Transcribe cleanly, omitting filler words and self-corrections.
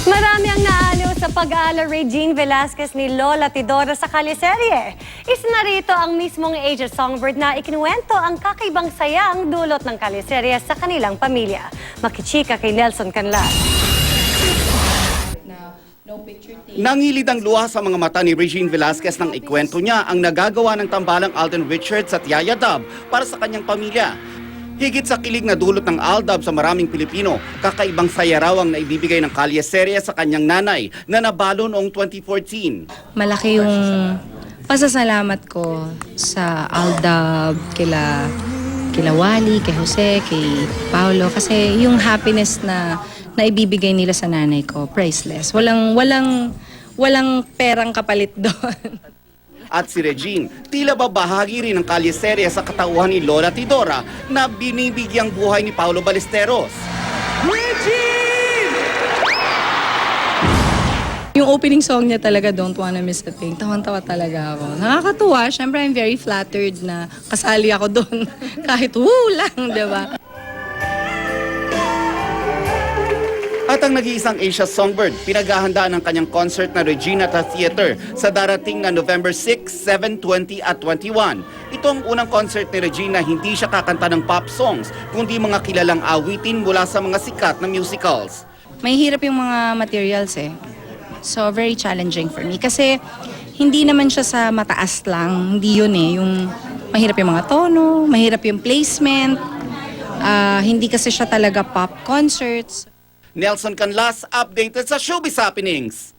Marami ang naaliw sa pag-aala Regine Velasquez ni Lola Tidora sa kaliserye. Isa na rito ang mismong aged songbird na ikinuwento ang kakaibang sayang dulot ng kaliserye sa kanilang pamilya. Makichika kay Nelson Canlas. Nangilid ang luha sa mga mata ni Regine Velasquez nang ikwento niya ang nagagawa ng tambalang Alden Richards at Yaya Dab para sa kanyang pamilya. Higit sa kilig na dulot ng Aldab sa maraming Pilipino, kakaibang saya raw ang naibibigay ng kalyeserye sa kanyang nanay na nabalo noong 2014. Malaki yung pasasalamat ko sa Aldab, kila Wally, kay Jose, kay Paolo. Kasi yung happiness na naibibigay nila sa nanay ko, priceless. Walang perang kapalit doon. At si Regine, tila ba bahagi rin ng kalyeserye sa katauhan ni Lola Tidora na binibigyang buhay ni Paulo Ballesteros. Regine! Yung opening song niya talaga, Don't Wanna Miss a Thing, tawan-tawa talaga ako. Nakakatuwa, syempre I'm very flattered na kasali ako doon. Kahit lang, di ba? At ang nag-iisang Asia Songbird, pinaghahandaan ng kanyang concert na Regina Theater sa darating na November 6, 7, 20 at 21. Ito ang unang concert ni Regina, hindi siya kakanta ng pop songs, kundi mga kilalang awitin mula sa mga sikat na musicals. May hirap yung mga materials eh. So very challenging for me. Kasi hindi naman siya sa mataas lang, hindi yun eh. Yung mahirap yung mga tono, mahirap yung placement, hindi kasi siya talaga pop concerts. Nelson Canlas, updated sa Showbiz Happenings.